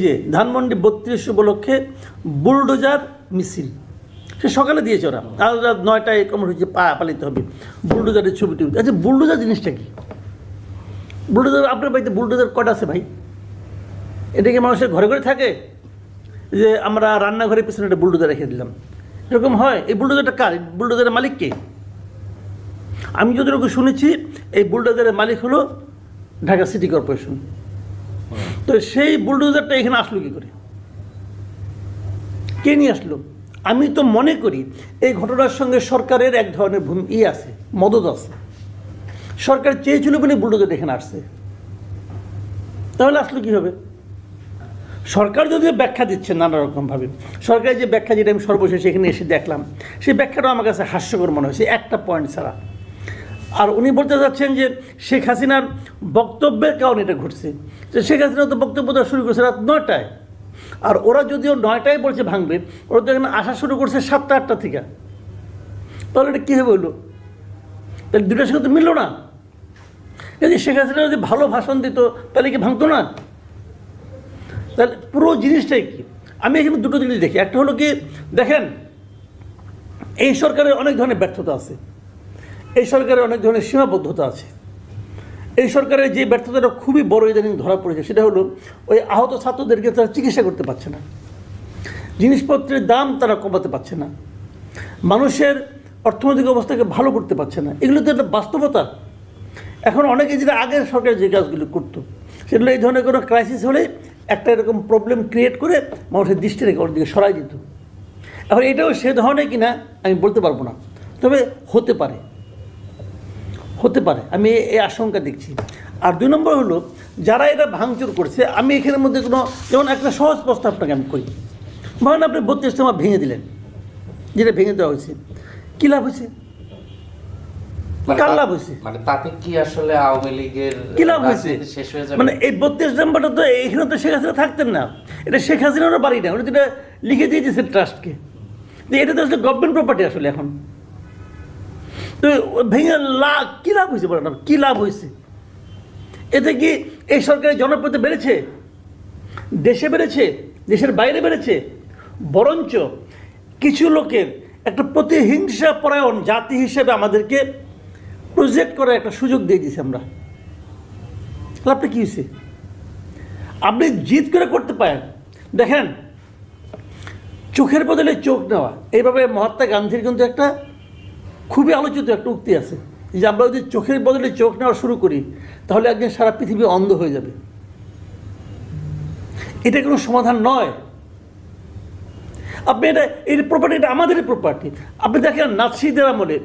যে ধানমন্ডি ৩২ উপলক্ষে বুলডোজার মিছিল সে সকালে দিয়েছে ওরা, আর রাত ৯টায় কমন হচ্ছে পালিত হবে বুলডোজারের ছবি টবি। আচ্ছা, বুলডোজার জিনিসটা কি? বুলডোজার আপনার বাড়িতে বুলডোজার কটা আছে ভাই? এটা কি মানুষের ঘরে ঘরে থাকে যে আমরা রান্নাঘরের পিছনে একটা বুলডোজার রেখে দিলাম? এরকম হয়? এই বুলডোজারটা কার? বুলডোজারের মালিক কে? আমি যতটুকু শুনেছি এই বুলডোজারের মালিক হলো ঢাকা সিটি কর্পোরেশন। তো সেই বুলডোজারটা এখানে আসলো কী করে? কে নিয়ে আসলো? আমি তো মনে করি এই ঘটনার সঙ্গে সরকারের এক ধরনের আছে, মদত আছে। সরকার চেয়েছিল বলে বুলডোজার এখানে আসছে, তাহলে আসলো কীভাবে? সরকার যদিও ব্যাখ্যা দিচ্ছে নানা রকমভাবে, সরকারের যে ব্যাখ্যা, যেটা আমি সর্বশেষ এখানে এসে দেখলাম, সেই ব্যাখ্যাটাও আমার কাছে হাস্যকর মনে হয়েছে একটা পয়েন্ট ছাড়া। আর উনি বলতে চাচ্ছেন যে শেখ হাসিনার বক্তব্যের কারণে এটা ঘটছে। তো শেখ হাসিনা তো বক্তব্য দেওয়া শুরু করছে রাত ৯টায়, আর ওরা যদিও ৯টায় বলছে ভাঙবে, ওরা তো এখানে আসা শুরু করছে ৭টা ৮টা থেকে। তাহলে এটা কীভাবে হলো? তাহলে দুটার সঙ্গে তো মিলল না। যদি শেখ হাসিনা যদি ভালো ভাষণ দিত তাহলে কি ভাঙতো না? তাহলে পুরো জিনিসটাই কি? আমি এখানে দুটো জিনিস দেখি। একটা হলো কি, দেখেন এই সরকারের অনেক ধরনের ব্যর্থতা আছে, এই সরকারের অনেক ধরনের সীমাবদ্ধতা আছে। এই সরকারের যে ব্যর্থতাটা খুবই বড় ইদানিং ধরা পড়েছে, সেটা হলো ওই আহত ছাত্রদেরকে তারা চিকিৎসা করতে পারছে না, জিনিসপত্রের দাম তারা কমাতে পারছে না, মানুষের অর্থনৈতিক অবস্থাকে ভালো করতে পারছে না। এগুলো তো একটা বাস্তবতা। এখন অনেকে যেটা আগের সরকার যে কাজগুলো করতো, সেগুলো এই ধরনের কোনো ক্রাইসিস হলে একটা এরকম প্রবলেম ক্রিয়েট করে মানুষের দৃষ্টি রেখে ওর দিকে সরাই দিত। এখন এটাও সে ধরনের কিনা আমি বলতে পারবো না, তবে হতে পারে, হতে পারে, আমি এই আশঙ্কা দেখছি। আর ২ নম্বর হলো, যারা এটা ভাঙচুর করছে, আমি এখানের মধ্যে কোনো, যেমন একটা সহজ প্রস্তাব আপনাকে আমি করি, ধরেন আপনি ৩২টা মাপ ভেঙে দিলেন, যেটা ভেঙে দেওয়া হয়েছে, কী লাভ হয়েছে? কার লাভ হয়েছে? মানে তাতে কি আসলে আওয়ামী লীগের কী লাভ হয়েছে? শেষ হয়ে যাবে? মানে এই ৩২ নম্বরটা তো এখানে তো শেখ হাসিনা থাকতেন না, এটা শেখ হাসিনারও বাড়ি না, উনি তো এটা লিখে দিয়ে দিয়েছে ট্রাস্টকে, যে এটা তো আসলে গভর্নমেন্ট প্রপার্টি আসলে এখন। তো ভেঙে কী লাভ হয়েছে বলেন? কী লাভ হয়েছে? এতে কি এই সরকারের জনপ্রিয়তা বেড়েছে? দেশে বেড়েছে? দেশের বাইরে বেড়েছে? বরঞ্চ কিছু লোকের একটা প্রতিহিংসা পরায়ণ জাতি হিসেবে আমাদেরকে প্রজেক্ট করার একটা সুযোগ দিয়ে দিয়েছি আমরা। লাভটা কী হয়েছে? আপনি জিদ করে করতে পারেন। দেখেন, চোখের বদলে চোখ নেওয়া, এইভাবে মহাত্মা গান্ধীর কিন্তু একটা খুবই আলোচিত একটা উক্তি আছে, যে আমরা যদি চোখের বদলে চোখ নেওয়া শুরু করি তাহলে একদিন সারা পৃথিবী অন্ধ হয়ে যাবে। এটা কোনো সমাধান নয়। আপনি এই প্রপার্টি, এটা আমাদেরই প্রপার্টি। আপনি দেখেন নাৎসিদের আমলে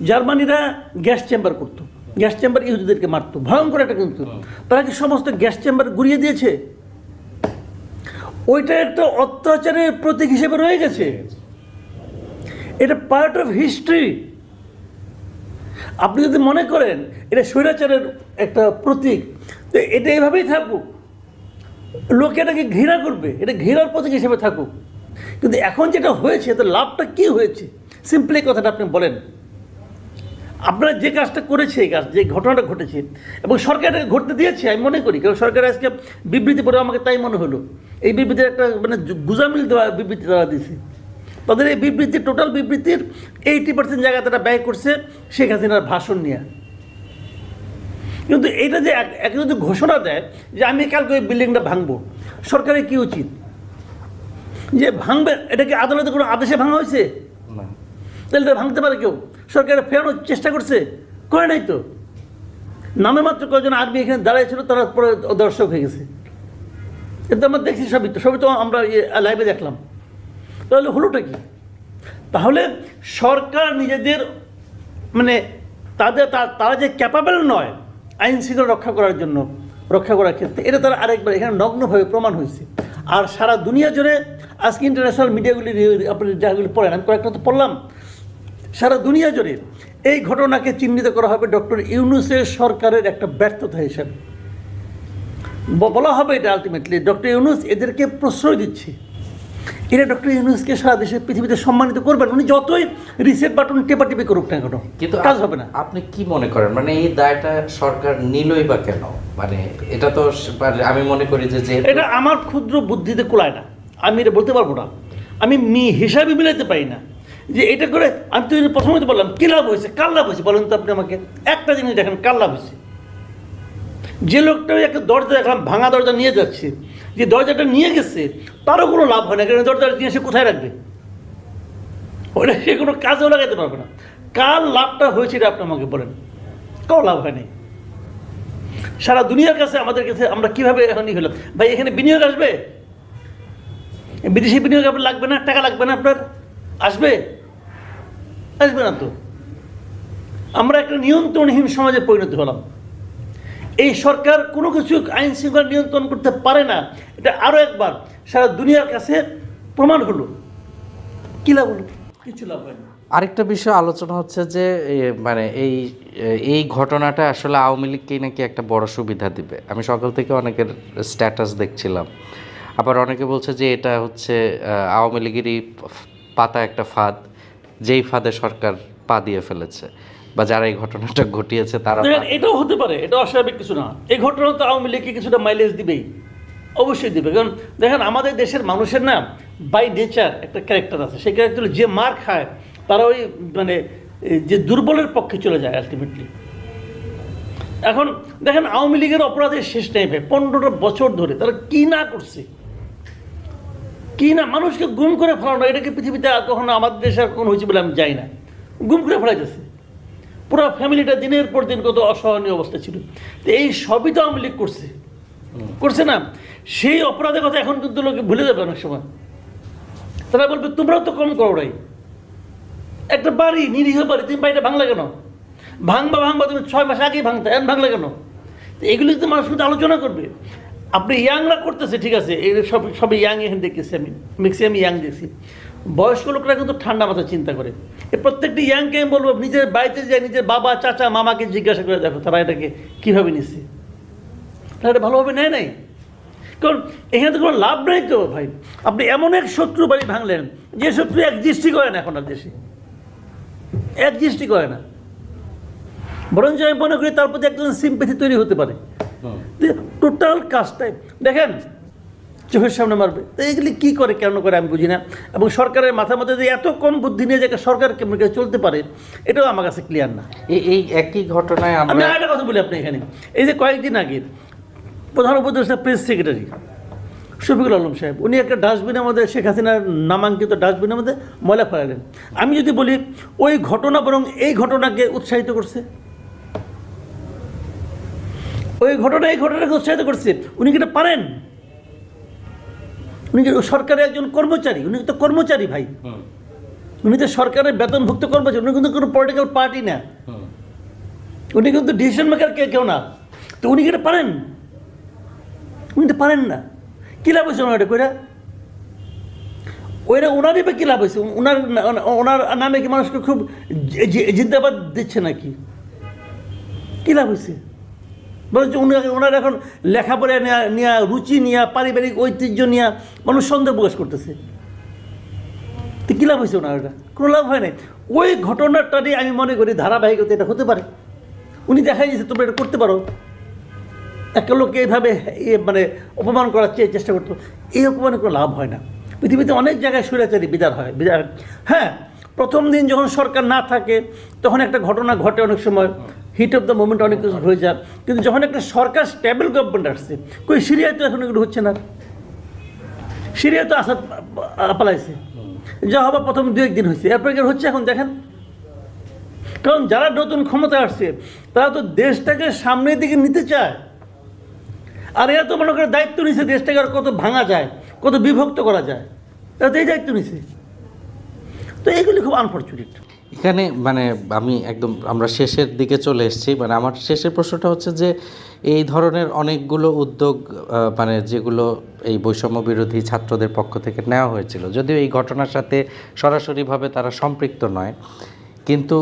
জার্মানিরা গ্যাস চেম্বার করতো, গ্যাস চেম্বার ইহুদিদেরকে মারতো, ভয়ঙ্কর একটা কিন্তু। তারা কি সমস্ত গ্যাস চেম্বার গুড়িয়ে দিয়েছে? ওইটা একটা অত্যাচারের প্রতীক হিসেবে রয়ে গেছে, এটা পার্ট অফ হিস্ট্রি। আপনি যদি মনে করেন এটা স্বৈরাচারের একটা প্রতীক, তো এটা এইভাবেই থাকুক, লোকে এটাকে ঘৃণা করবে, এটা ঘৃণার প্রতীক হিসেবে থাকুক। কিন্তু এখন যেটা হয়েছে, তো লাভটা কী হয়েছে? সিম্পলি কথাটা আপনি বলেন। আপনারা যে কাজটা করেছে, এই কাজ, যে ঘটনাটা ঘটেছে, এবং সরকার এটাকে ঘটতে দিয়েছে আমি মনে করি, কারণ সরকার আজকে বিবৃতি পড়ে আমাকে তাই মনে হলো, এই বিবৃতির একটা মানে গুজামিল দেওয়া বিবৃতি তারা দিয়েছে। তাদের এই বিবৃতি, টোটাল বিবৃতির 80% জায়গা তারা ব্যয় করছে শেখ হাসিনার ভাষণ নিয়ে। কিন্তু এইটা যে এক যদি ঘোষণা দেয় যে আমি কালকে ওই বিল্ডিংটা ভাঙবো, সরকারের কি উচিত? যে ভাঙবে, এটা কি আদালতে কোনো আদেশে ভাঙা হয়েছে? তাহলে এটা ভাঙতে পারে কেউ? সরকার ফেরানোর চেষ্টা করছে? করে নাই তো। নামে মাত্র কয়েকজন আর্মি এখানে দাঁড়িয়েছিল, তারা পরে দর্শক হয়ে গেছে। এটা আমরা দেখছি, সবই তো আমরা লাইভে দেখলাম। তাহলে হলোটা কি? তাহলে সরকার নিজেদের মানে তারা যে ক্যাপাবেল নয় আইন শৃঙ্খলা রক্ষা করার জন্য, রক্ষা করার ক্ষেত্রে, এটা তারা আরেকবার এখানে নগ্নভাবে প্রমাণ হয়েছে। আর সারা দুনিয়া জুড়ে আজকে ইন্টারন্যাশনাল মিডিয়াগুলি, আপনি যাগুলি পড়েন, আমি কয়েকটা তো পড়লাম, সারা দুনিয়া জুড়ে এই ঘটনাকে চিহ্নিত করা হবে ডক্টর ইউনূসের সরকারের একটা ব্যর্থতা হিসেবে বলা হবে। এটা আলটিমেটলি ডক্টর ইউনূস এদেরকে প্রশ্রয় দিচ্ছে, এটা ডক্টর ইউনূসকে সারা দেশের পৃথিবীতে সম্মানিত করবেন, উনি যতই রিসেট বাটন টেপাটিপি করুক না কেন, কিন্তু কাজ হবে না। আপনি কি মনে করেন মানে এই দায়টা সরকার নিলই বা কেন? মানে এটা তো আমি মনে করি যে এটা আমার ক্ষুদ্র বুদ্ধিতে কুলায় না, আমি এটা বলতে পারবো না, আমি হিসাবে মিলাতে পারি না যে এটা করে। আমি তো প্রথমে তো বললাম কি লাভ হয়েছে, কার লাভ হয়েছে বলেন তো আপনি আমাকে? একটা জিনিস দেখেন, কার লাভ হয়েছে? যে লোকটা একটা দরজা দেখলাম ভাঙা দরজা নিয়ে যাচ্ছে, যে দরজাটা নিয়ে গেছে তারও কোনো লাভ হয় না, কারণ দরজাটা নিয়ে সে কোথায় রাখবে? ওটা সে কোনো কাজেও লাগাতে পারবে না। কার লাভটা হয়েছে এটা আপনি আমাকে বলেন? কারো লাভ হয়নি। সারা দুনিয়ার কাছে আমাদের কাছে আমরা কীভাবে এখন হলাম ভাই, এখানে বিনিয়োগ আসবে, বিদেশি বিনিয়োগ আপনার লাগবে না, টাকা লাগবে না আপনার, আসবে? আসবে না তো। আমরা একটা নিয়ন্ত্রণহীন সমাজে পরিণত হলাম। এই সরকার কোনো কিছু আইন শৃঙ্খলা নিয়ন্ত্রণ করতে পারে না, এটা আরও একবার সারা দুনিয়ার কাছে প্রমাণ হলো। কী লাভ হলো? কিছু লাভ হয়নি। আরেকটা বিষয় আলোচনা হচ্ছে যে মানে এই ঘটনাটা আসলে আওয়ামী লীগকেই নাকি একটা বড় সুবিধা দিবে। আমি সকাল থেকে অনেকের স্ট্যাটাস দেখছিলাম, আবার অনেকে বলছে যে এটা হচ্ছে আওয়ামী লীগেরই পাতা একটা ফাঁদ, যেই ফাঁদে সরকার পা দিয়ে ফেলেছে, বা যারা এই ঘটনাটা ঘটিয়েছে তারা। এটাও হতে পারে, এটা অস্বাভাবিক কিছু না। এই ঘটনা তো আওয়ামী লীগকে কিছুটা মাইলেজ দিবেই, অবশ্যই দিবে। কারণ দেখেন আমাদের দেশের মানুষের না বাই নেচার একটা ক্যারেক্টার আছে, সেই ক্যারেক্টার যে মার খায় তারা ওই মানে যে দুর্বলের পক্ষে চলে যায় আলটিমেটলি। এখন দেখেন আওয়ামী লীগের অপরাধের শেষ নেই ভাই, 15টা বছর ধরে তারা কি না করছে, কি না, মানুষকে গুম করে ফেলানো। এটাকে পৃথিবীতে কখনো আমাদের দেশে আর কখনো হয়েছে বলে আমি যাই না। গুম করে ফেলাইতেছে পুরো ফ্যামিলিটা, দিনের পর দিন কত অসহনীয় অবস্থা ছিল। তো এই সবই তো আওয়ামী লীগ করছে না। সেই অপরাধের কথা এখন কিন্তু লোকে ভুলে যাবে অনেক সময়। তারা বলবে তোমরাও তো কম করো নাই, একটা বাড়ি, নিরীহ বাড়ি, তুমি বাড়িটা ভাঙলে কেন? ভাঙবা তুমি 6 মাস আগেই ভাঙতে, এখন ভাঙলে কেন? তো এগুলি তো মানুষ কিন্তু আলোচনা করবে। আপনি ইয়াংরা করতেছে ঠিক আছে, এই সবই ইয়াং এখানে দেখতেছি, আমি ম্যাক্সিমাম ইয়াং দেখছি। বয়স্ক লোকরা কিন্তু ঠান্ডা মাথায় চিন্তা করে। এই প্রত্যেকটি ইয়াংকে আমি বলবো নিজের বাড়িতে যায় নিজের বাবা চাচা মামাকে জিজ্ঞাসা করে দেখো তারা এটাকে কীভাবে নিচ্ছে, তারা এটা ভালোভাবে নেয় নাই। কারণ এখানে তো কোনো লাভ নেই তো ভাই। আপনি এমন এক শত্রু বাড়ি ভাঙলেন যে শত্রু একজিস্টই করে না এখন আর দেশে, একজিস্টই করে না। বরঞ্চ আমি মনে করি তার প্রতি একজন সিম্প্যাথি তৈরি হতে পারে। টোটাল কাজটাই দেখেন চোখের সামনে মারবে। তো এগুলি কী করে কেন করে আমি বুঝি না। এবং সরকারের মাথার মধ্যে যে এত কম বুদ্ধি নিয়ে যে সরকার কেমন করে চলতে পারে এটাও আমার কাছে ক্লিয়ার না। এই একই ঘটনায় আমি আরেকটা কথা বলি আপনি এখানে, এই যে কয়েকদিন আগে প্রধান উপদেষ্টা প্রেস সেক্রেটারি শফিকুল আলম সাহেব, উনি একটা ডাস্টবিনের মধ্যে শেখ হাসিনার নামাঙ্কিত ডাস্টবিনের মধ্যে ময়লা ফেলালেন। আমি যদি বলি ওই ঘটনা বরং এই ঘটনাকে উৎসাহিত করছে, ওই ঘটনাকে উৎসাহিত করছে। উনি কি এটা পারেন? উনি কি সরকারের একজন কর্মচারী? উনি তো কর্মচারী ভাই, উনি তো সরকারের বেতনভুক্ত কর্মচারী, উনি কিন্তু কোনো পলিটিক্যাল পার্টি না, উনি কিন্তু ডিসিশন মেকার কেউ না। তো উনি কি এটা পারেন? উনি তো পারেন না। কী লাভ হয়েছে ওনার এটা কইরা? ওইটা ওনারই বা কী লাভ হয়েছে? ওনার নামে কি মানুষকে খুব জিন্দাবাদ দিচ্ছে নাকি? কী লাভ হয়েছে? বলছে ওনার এখন লেখাপড়া নিয়ে রুচি নিয়ে পারিবারিক ঐতিহ্য নিয়ে মানুষ সন্দেহ প্রকাশ করতেছে। তো কী লাভ হয়েছে ওনার? এটা কোনো লাভ হয় নাই। ওই ঘটনাটারই আমি মনে করি ধারাবাহিকতা এটা হতে পারে। উনি দেখাই দিয়েছে তোমরা এটা করতে পারো। একটা লোককে এইভাবে মানে অপমান করার চেষ্টা করতো, এই অপমানে কোনো লাভ হয় না। পৃথিবীতে অনেক জায়গায় স্বৈরাচারী বিচার হয়। হ্যাঁ, প্রথম দিন যখন সরকার না থাকে তখন একটা ঘটনা ঘটে, অনেক সময় হিট অফ দ্য মোমেন্ট অনেক কিছু হয়ে যায়। কিন্তু যখন একটা সরকার স্টেবল গভর্নমেন্ট আসছে, কই সিরিয়ায় তো এখন এগুলো হচ্ছে না। সিরিয়া তো আসাদ পালাইছে, যা হবার প্রথম 2-1 দিন হয়েছে, এরপর এগুলো হচ্ছে এখন দেখেন। কারণ যারা নতুন ক্ষমতা আসছে তারা তো দেশটাকে সামনের দিকে নিতে চায়। আর এরা তো মনে করে দায়িত্ব নিছে দেশটাকে আর কত ভাঙা যায়, কত বিভক্ত করা যায়, এরা তো এই দায়িত্ব নিছে। তো এগুলি খুব আনফর্চুনেট। এখানে মানে আমরা শেষের দিকে চলে এসেছি। মানে আমার শেষের প্রশ্নটা হচ্ছে যে এই ধরনের অনেকগুলো উদ্যোগ মানে যেগুলো এই বৈষম্য বিরোধী ছাত্রদের পক্ষ থেকে নেওয়া হয়েছিল, যদিও এই ঘটনার সাথে সরাসরিভাবে তারা সম্পৃক্ত নয়, কিন্তু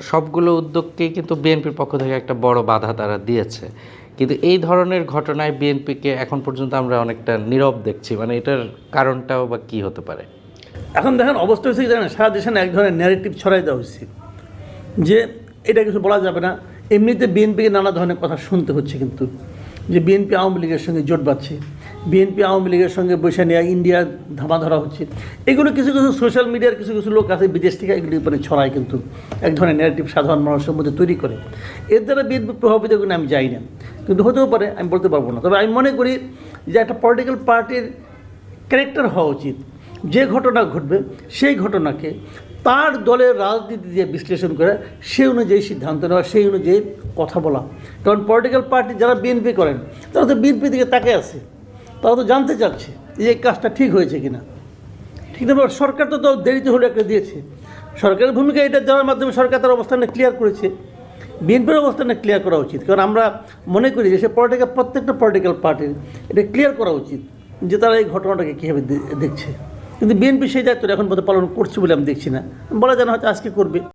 সবগুলো উদ্যোগকেই কিন্তু বিএনপির পক্ষ থেকে একটা বড় বাধা তারা দিয়েছে। কিন্তু এই ধরনের ঘটনায় বিএনপিকে এখন পর্যন্ত আমরা অনেকটা নীরব দেখছি, মানে এটার কারণটাও বা কী হতে পারে? এখন দেখেন অবস্থা হয়েছে কি জানেন, সারা দেশে না এক ধরনের ন্যারেটিভ ছড়াই দেওয়া হয়েছে যে এটা কিছু বলা যাবে না। এমনিতে বিএনপিকে নানা ধরনের কথা শুনতে হচ্ছে, কিন্তু যে বিএনপি আওয়ামী লীগের সঙ্গে জোট বাঁধছে, বিএনপি আওয়ামী লীগের সঙ্গে বৈশা নিয়ে ইন্ডিয়া ধামা ধরা হচ্ছে, এগুলো কিছু কিছু সোশ্যাল মিডিয়ার কিছু কিছু লোক আছে বিদেশ থেকে এগুলির উপরে ছড়ায়, কিন্তু এক ধরনের ন্যারেটিভ সাধারণ মানুষের মধ্যে তৈরি করে। এর দ্বারা বিএনপি প্রভাবিত কিনা আমি যাই না, কিন্তু হতেও পারে, আমি বলতে পারবো না। তবে আমি মনে করি যে একটা পলিটিক্যাল পার্টির ক্যারেক্টার হওয়া উচিত, যে ঘটনা ঘটবে সেই ঘটনাকে তার দলের রাজনীতি দিয়ে বিশ্লেষণ করে সেই অনুযায়ী সিদ্ধান্ত নেওয়া, সেই অনুযায়ী কথা বলা। কারণ পলিটিক্যাল পার্টি যারা বিএনপি করেন তারা তো বিএনপি দিকে তাকিয়ে আছে, তারা তো জানতে চাচ্ছে যে এই কাজটা ঠিক হয়েছে কিনা। ঠিক না? সরকার তো দেরিতে হলে একটা দিয়েছে, সরকারের ভূমিকা এটা দেওয়ার মাধ্যমে সরকার তার অবস্থানটা ক্লিয়ার করেছে। বিএনপির অবস্থানটা ক্লিয়ার করা উচিত, কারণ আমরা মনে করি যে সে প্রত্যেকটা পলিটিক্যাল পার্টির এটা ক্লিয়ার করা উচিত যে তারা এই ঘটনাটাকে কীভাবে দেখছে। কিন্তু বিএনপি সেই দায়িত্বটা এখন পর্যন্ত পালন করছে বলে আমি দেখছি না, বলা যায় না হয়তো আজকে করবে।